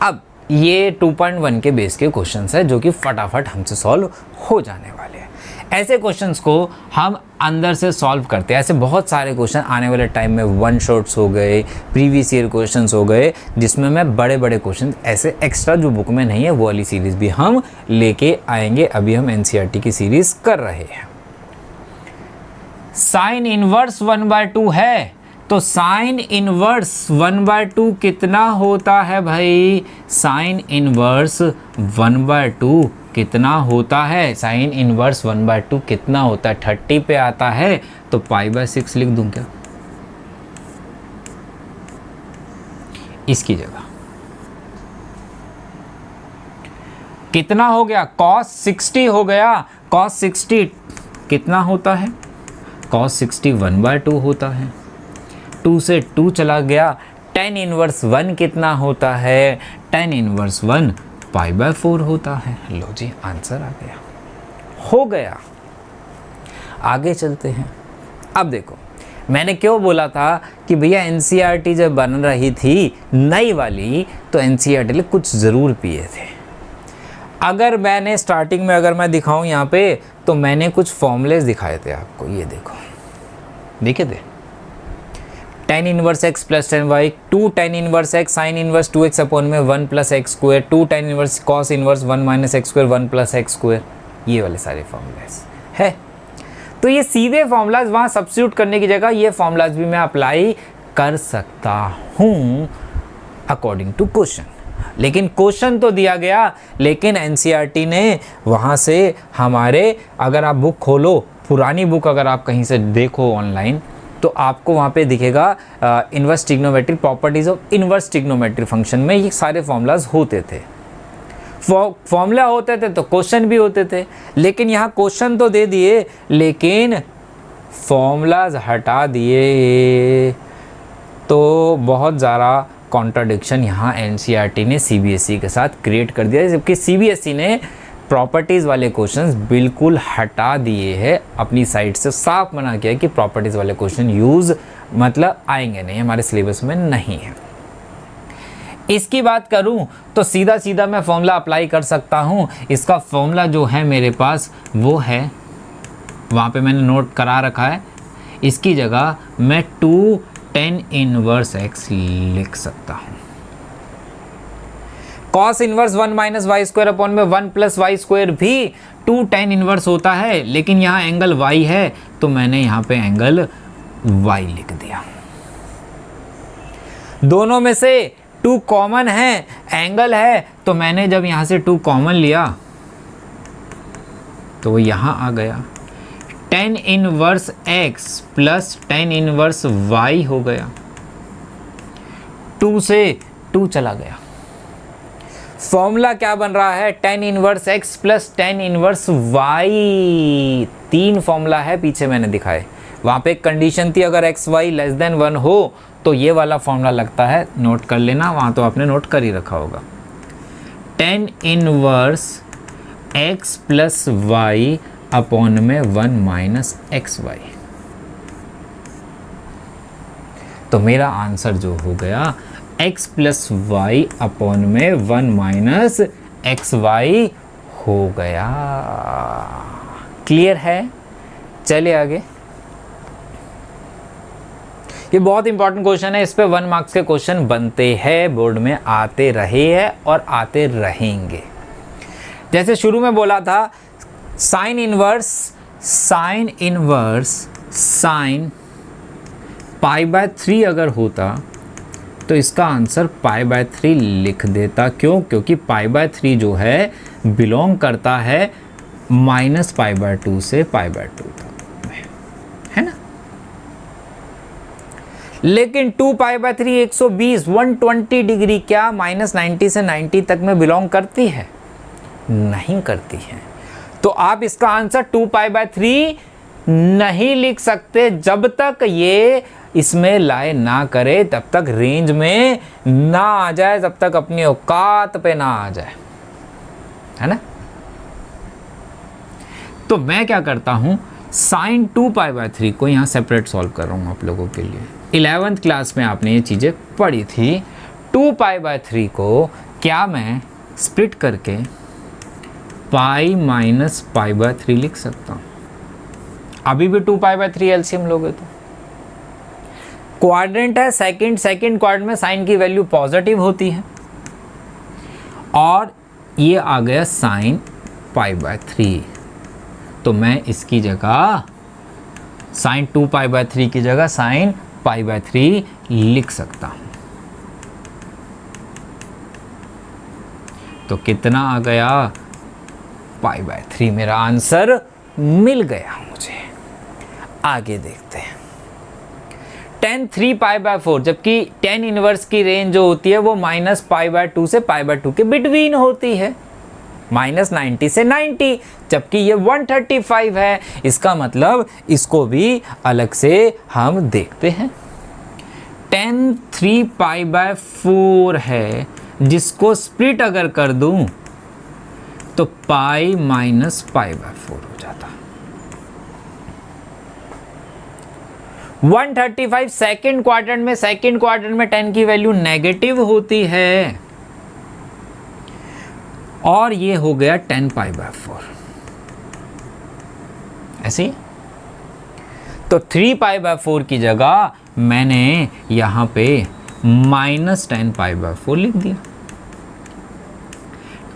अब ये 2.1 के बेस के क्वेश्चंस है जो कि फटाफट हमसे सॉल्व हो जाने वाले हैं। ऐसे क्वेश्चंस को हम अंदर से सॉल्व करते हैं। ऐसे बहुत सारे क्वेश्चन आने वाले टाइम में वन शॉट्स हो गए, प्रीवियस ईयर क्वेश्चंस हो गए, जिसमें मैं बड़े बड़े क्वेश्चन ऐसे एक्स्ट्रा जो बुक में नहीं है वो वाली सीरीज़ भी हम लेके आएंगे। अभी हम एनसीईआरटी की सीरीज़ कर रहे हैं। साइन इनवर्स 1/2 है, तो साइन इनवर्स 1/2 कितना होता है भाई? साइन इनवर्स 1/2 कितना होता है? साइन इनवर्स 1/2 कितना होता है? 30 पे आता है, तो π/6 लिख दूं क्या इसकी जगह? कितना हो गया? cos 60 हो गया। cos 60 कितना होता है? cos 60 1/2 होता है। 2 से 2 चला गया। tan इनवर्स 1 कितना होता है? tan इनवर्स 1 π/4 होता है। लो जी, आंसर आ गया, हो गया। आगे चलते हैं। अब देखो, मैंने क्यों बोला था कि भैया एनसीईआरटी जब बन रही थी नई वाली, तो एनसीईआरटी ने कुछ ज़रूर पिए थे। अगर मैंने स्टार्टिंग में अगर मैं दिखाऊं यहाँ पे, तो मैंने कुछ फॉर्मूलेस दिखाए थे आपको। ये देखो, देखे थे, tan inverse x plus tan y, 2 tan inverse x sine inverse 2x upon में 1 plus x square, 2 tan inverse cos inverse 1 minus x square 1 plus x square. ये वाले सारे फॉर्मूलाज है। तो ये सीधे फॉर्मूलाज वहाँ सब्स्टिट्यूट करने की जगह ये फॉर्मूलाज भी मैं अप्लाई कर सकता हूँ अकॉर्डिंग टू क्वेश्चन। लेकिन क्वेश्चन तो दिया गया, लेकिन एनसीईआरटी ने वहाँ से हमारे, अगर आप बुक खोलो, पुरानी बुक अगर आप कहीं से देखो ऑनलाइन, तो आपको वहाँ पे दिखेगा inverse trigonometry, properties of inverse trigonometry function में ये सारे फॉर्मूलाज होते थे। फॉर्मूला होते थे तो क्वेश्चन भी होते थे। लेकिन यहाँ क्वेश्चन तो दे दिए, लेकिन फॉर्मूलाज हटा दिए, तो बहुत ज़्यादा कॉन्ट्राडिक्शन यहाँ एनसीईआरटी ने सीबीएसई के साथ क्रिएट कर दिया। जबकि सीबीएसई ने प्रॉपर्टीज़ वाले क्वेश्चंस बिल्कुल हटा दिए हैं, अपनी साइड से साफ मना किया कि प्रॉपर्टीज़ वाले क्वेश्चन यूज़ मतलब आएंगे नहीं, हमारे सिलेबस में नहीं है। इसकी बात करूं तो सीधा सीधा मैं फॉर्मूला अप्लाई कर सकता हूं। इसका फॉर्मूला जो है मेरे पास वो है, वहाँ पे मैंने नोट करा रखा है। इसकी जगह मैं 2 tan इनवर्स x लिख सकता हूँ। cos inverse 1 minus y square upon में 1 प्लस वाई स्क्वायर भी 2 tan इनवर्स होता है, लेकिन यहाँ एंगल y है, तो मैंने यहाँ पे एंगल y लिख दिया। दोनों में से 2 कॉमन है, एंगल है, तो मैंने जब यहाँ से 2 कॉमन लिया तो वो यहाँ आ गया। tan inverse x plus tan inverse y हो गया। 2 से 2 चला गया। फॉर्मूला क्या बन रहा है? tan inverse x plus tan inverse y। 3 formula है, पीछे मैंने दिखाए। वहाँ पे एक कंडीशन थी, अगर x y लेस देन 1 हो तो ये वाला फॉर्मूला लगता है, नोट कर लेना, वहाँ तो आपने नोट कर ही रखा होगा। tan inverse x plus y upon में 1 माइनस एक्स वाई। तो मेरा आंसर जो हो गया x प्लस वाई अपॉन में 1 माइनस एक्स वाई हो गया। क्लियर है? चलिए आगे। ये बहुत इंपॉर्टेंट क्वेश्चन है, इस पे 1 मार्क्स के क्वेश्चन बनते हैं, बोर्ड में आते रहे हैं और आते रहेंगे। जैसे शुरू में बोला था, साइन इनवर्स साइन π/3 अगर होता तो इसका आंसर π/3 लिख देता। क्यों? क्योंकि π/3 जो है बिलोंग करता है -π/2 से π/2 तक, है ना। लेकिन 2π/3 120 डिग्री क्या -90 से 90 तक में बिलोंग करती है? नहीं करती है। तो आप इसका आंसर 2π/3 नहीं लिख सकते जब तक ये इसमें लाए ना करे, तब तक रेंज में ना आ जाए, तब तक अपनी औकात पे ना आ जाए, है ना। तो मैं क्या करता हूं, साइन 2π/3 को यहां सेपरेट सॉल्व कर रहा हूं आप लोगों के लिए। 11th क्लास में आपने ये चीजें पढ़ी थी। 2π/3 को क्या मैं स्प्लिट करके पाई माइनस पाई बाय 3 लिख सकता हूँ? अभी भी 2 पाई बाय 3 एलसीएम लोगे तो क्वाड्रेंट है, सेकंड क्वाड्रेंट में साइन की वैल्यू पॉजिटिव होती है, और ये आ गया साइन पाई बाय 3, तो मैं इसकी जगह साइन 2 पाई बाय 3 की जगह साइन पाई बाय 3 लिख सकता हूं। तो कितना आ गया? पाई बाय 3 मेरा आंसर मिल गया मुझे। आगे देखते हैं। tan 3 पाई बाय 4, जबकि tan इनवर्स की रेंज जो होती है वो माइनस पाई बाय 2 से पाई बाय 2 के बिटवीन होती है, माइनस 90 से 90, जबकि ये 135 है। इसका मतलब इसको भी अलग से हम देखते हैं। tan 3 पाई बाय 4 है, जिसको स्प्लिट अगर कर दूं तो पाई माइनस पाई बाय 4 हो जाता। 135 सेकेंड क्वाड्रेंट में tan की वैल्यू नेगेटिव होती है, और ये हो गया tan पाई बाय 4 ऐसे ही। तो 3 पाई बाय 4 की जगह मैंने यहां पे माइनस tan पाई बाय 4 लिख दिया।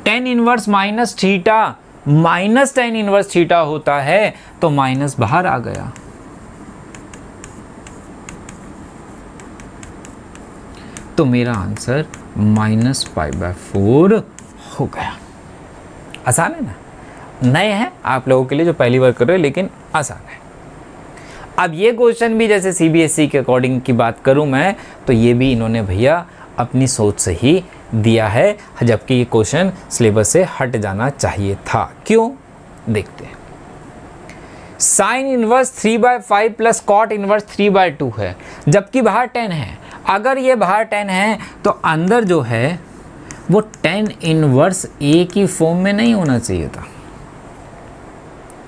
tan inverse minus theta, minus tan inverse theta होता है, तो माइनस बाहर आ गया। तो मेरा आंसर माइनस पाई बाय 4 हो गया। आसान है ना? नए हैं आप लोगों के लिए जो पहली बार कर रहे हो, लेकिन आसान है। अब ये क्वेश्चन भी जैसे सीबीएसई के अकॉर्डिंग की बात करूं मैं, तो ये भी इन्होंने भैया अपनी सोच से ही दिया है, जबकि ये क्वेश्चन सिलेबस से हट जाना चाहिए था। क्यों? देखते हैं। Sine inverse 3 by 5 plus cot inverse 3 by 2 है, जबकि बाहर 10 है। अगर ये बाहर 10 है तो अंदर जो है वो tan इनवर्स ए की फॉर्म में नहीं होना चाहिए था,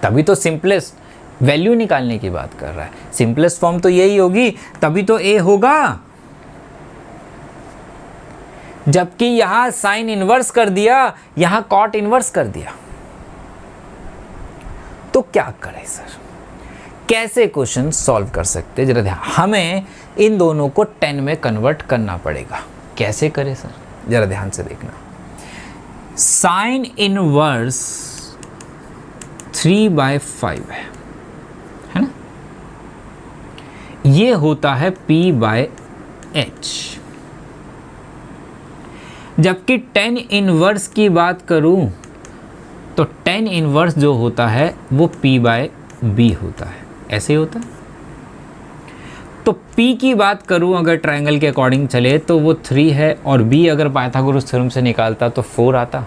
तभी तो सिंपलेस्ट वैल्यू निकालने की बात कर रहा है। सिंपलेस्ट फॉर्म तो यही होगी, तभी तो ए होगा। जबकि यहां साइन इनवर्स कर दिया, यहां कॉट इनवर्स कर दिया। तो क्या करें सर, कैसे क्वेश्चन सॉल्व कर सकते? जरा ध्यान, हमें इन दोनों को 10 में कन्वर्ट करना पड़ेगा। कैसे करें सर, जरा ध्यान से देखना। साइन इनवर्स 3 बाय 5 है ना, ये होता है P बाय H। जबकि tan इनवर्स की बात करूं तो tan इनवर्स जो होता है वो P बाय B होता है, ऐसे होता है। तो P की बात करूं अगर ट्रायंगल के अकॉर्डिंग चले तो वो 3 है, और B अगर पाइथागोरस थ्योरम से निकालता तो 4 आता।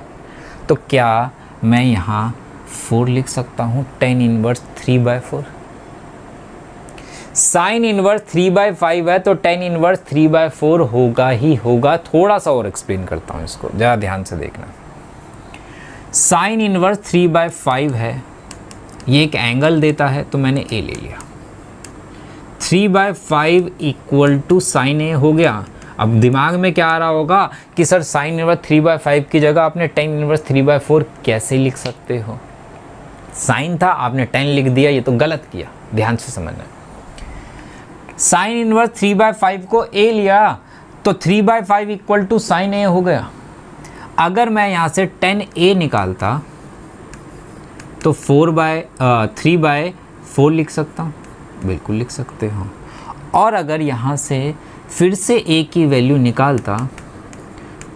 तो क्या मैं यहाँ 4 लिख सकता हूँ tan inverse 3 by 4? Sine inverse 3 by 5 है, तो tan इनवर्स 3 बाय 4 होगा ही होगा। थोड़ा सा और एक्सप्लेन करता हूँ इसको, ज़रा ध्यान से देखना। साइन इनवर्स 3 बाय 5 है, ये एक एंगल देता है, तो मैंने ए ले लिया। 3 बाय 5 इक्वल टू साइन ए हो गया। अब दिमाग में क्या आ रहा होगा कि सर साइन इनवर्स 3 बाय 5 की जगह आपने tan इनवर्स 3 बाय 4 कैसे लिख सकते हो? साइन था, आपने tan लिख दिया, ये तो गलत किया। ध्यान से समझना। साइन इनवर्स 3 बाय 5 को ए लिया, तो 3 बाय 5 इक्वल टू साइन ए हो गया। अगर मैं यहाँ से tan a निकालता तो 3 बाय 4 लिख सकता हूँ, बिल्कुल लिख सकते हो। और अगर यहाँ से फिर से a की वैल्यू निकालता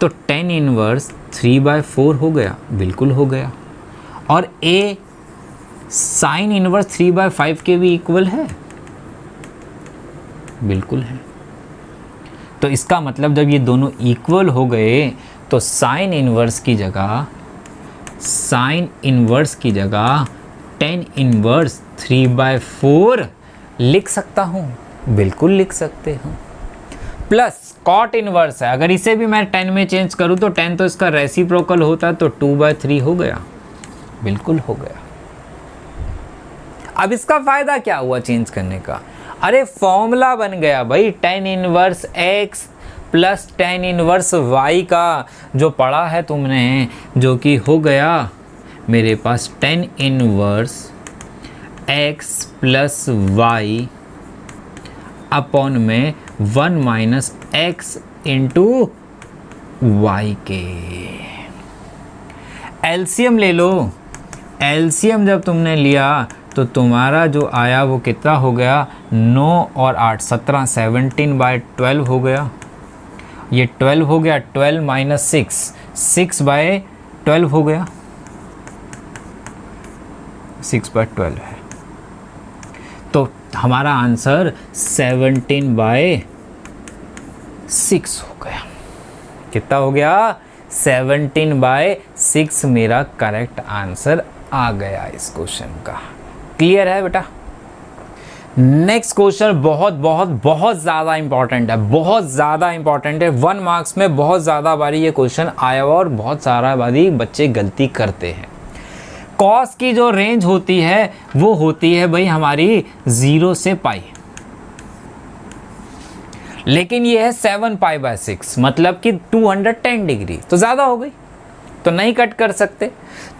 तो tan इनवर्स 3 बाय 4 हो गया, बिल्कुल हो गया। और a साइन इनवर्स 3 बाय 5 के भी इक्वल है, बिल्कुल है। तो इसका मतलब जब ये दोनों इक्वल हो गए तो साइन इनवर्स की जगह tan इनवर्स 3 बाय 4 लिख सकता हूँ, बिल्कुल लिख सकते हो। प्लस कॉट इनवर्स है, अगर इसे भी मैं 10 में चेंज करूँ तो 10 तो इसका रेसिप्रोकल होता, तो 2 बाय 3 हो गया, बिल्कुल हो गया। अब इसका फायदा क्या हुआ चेंज करने का? अरे फॉर्मूला बन गया भाई, tan inverse x plus tan inverse y का जो पढ़ा है तुमने, जो कि हो गया मेरे पास tan inverse x plus y upon में 1 माइनस x इंटू वाई के। एलसीएम ले लो। एलसीएम जब तुमने लिया तो तुम्हारा जो आया वो कितना हो गया, 9 और 8 17, 17/12 हो गया। ये 12 हो गया, 12 माइनस 6/12 हो गया, 6/12 है। तो हमारा आंसर 17/6 हो गया। कितना हो गया, 17/6 मेरा करेक्ट आंसर आ गया इस क्वेश्चन का। क्लियर है बेटा। नेक्स्ट क्वेश्चन बहुत बहुत बहुत ज़्यादा इंपॉर्टेंट है, बहुत ज़्यादा इंपॉर्टेंट है। 1 मार्क्स में बहुत ज़्यादा बारी ये क्वेश्चन आया हुआ और बहुत सारा बारी बच्चे गलती करते हैं। कॉस की जो रेंज होती है वो होती है भाई हमारी 0 से पाई, लेकिन ये है 7π/6, मतलब कि 210 डिग्री, तो ज़्यादा हो गई, तो नहीं कट कर सकते।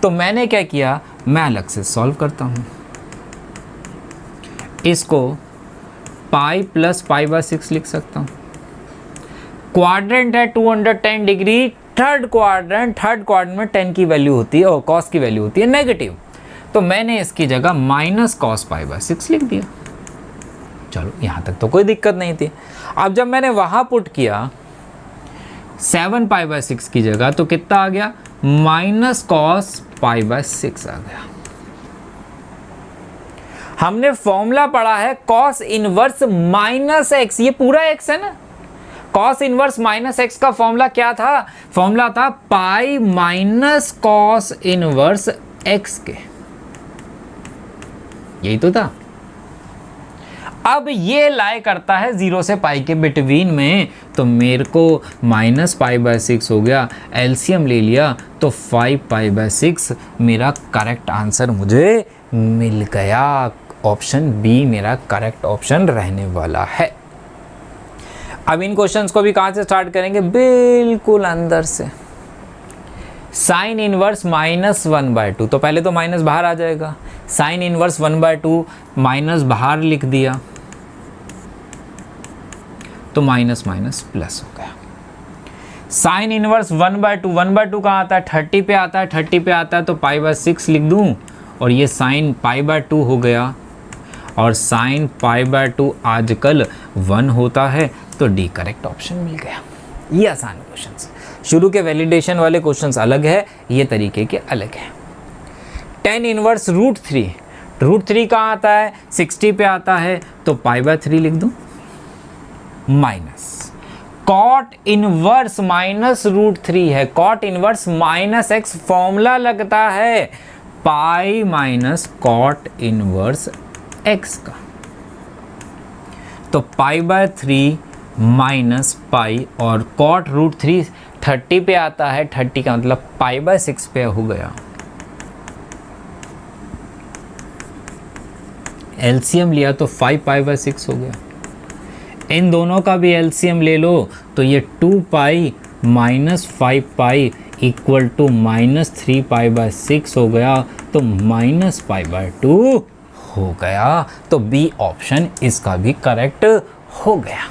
तो मैंने क्या किया, मैं अलग से सॉल्व करता हूँ। इसको पाई प्लस π/6 लिख सकता हूँ। क्वाड्रेंट है 210 डिग्री, थर्ड क्वाड्रेंट में 10 की वैल्यू होती है और कॉस की वैल्यू होती है नेगेटिव, तो मैंने इसकी जगह माइनस कॉस π/6 लिख दिया। चलो यहाँ तक तो कोई दिक्कत नहीं थी। अब जब मैंने वहाँ पुट किया 7π/6 की जगह, तो कितना आ गया, माइनस कॉस π/6 आ गया। हमने फॉर्मूला पढ़ा है कॉस इनवर्स माइनस एक्स, ये पूरा एक्स है ना। कॉस इनवर्स माइनस एक्स का फॉर्मूला क्या था, फॉर्मूला था pi minus cos inverse x के, यही तो था। अब ये लाई करता है 0 से पाई के बिटवीन में, तो मेरे को माइनस π/6 हो गया। एलसीएम ले लिया तो 5π/6 मेरा करेक्ट आंसर मुझे मिल गया। ऑप्शन बी मेरा करेक्ट ऑप्शन रहने वाला है। अब इन क्वेश्चंस को भी कहाँ से स्टार्ट करेंगे, बिल्कुल अंदर से। साइन इनवर्स -1/2, तो पहले तो माइनस बाहर आ जाएगा। साइन इनवर्स 1/2 माइनस बाहर लिख दिया तो माइनस माइनस प्लस हो गया। साइन इनवर्स 1/2 कहाँ आता है, 30 पे आता है, 30 पे आता है तो π/6 लिख दूं और ये साइन π/2 हो गया। और साइन π/2 आजकल 1 होता है, तो डी करेक्ट ऑप्शन मिल गया। ये आसान क्वेश्चंस, शुरू के वैलिडेशन वाले क्वेश्चंस अलग है, ये तरीके के अलग है। tan इनवर्स √3 कहाँ आता है, 60 पे आता है तो π/3 लिख दूं, माइनस कॉट इनवर्स -√3 है, cot inverse minus x formula लगता है pi minus cot inverse x का, तो π/3 माइनस पाई और कॉट √3 30 पे आता है, 30 का मतलब π/6 पे हो गया। एलसीएम लिया तो 5π/6 हो गया। इन दोनों का भी एलसीएम ले लो तो ये 2π माइनस 5π इक्वल टू -3π/6 हो गया, तो -π/2 हो गया। तो बी ऑप्शन इसका भी करेक्ट हो गया।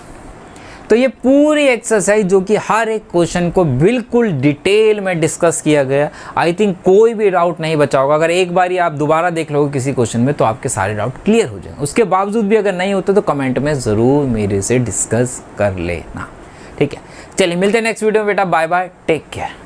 तो ये पूरी एक्सरसाइज जो कि हर एक क्वेश्चन को बिल्कुल डिटेल में डिस्कस किया गया, आई थिंक कोई भी डाउट नहीं बचा होगा। अगर एक बार आप दोबारा देख लोगे किसी क्वेश्चन में तो आपके सारे डाउट क्लियर हो जाएंगे। उसके बावजूद भी अगर नहीं होते तो कमेंट में ज़रूर मेरे से डिस्कस कर लेना, ठीक है। चलिए मिलते हैं नेक्स्ट वीडियो में बेटा, बाय बाय, टेक केयर।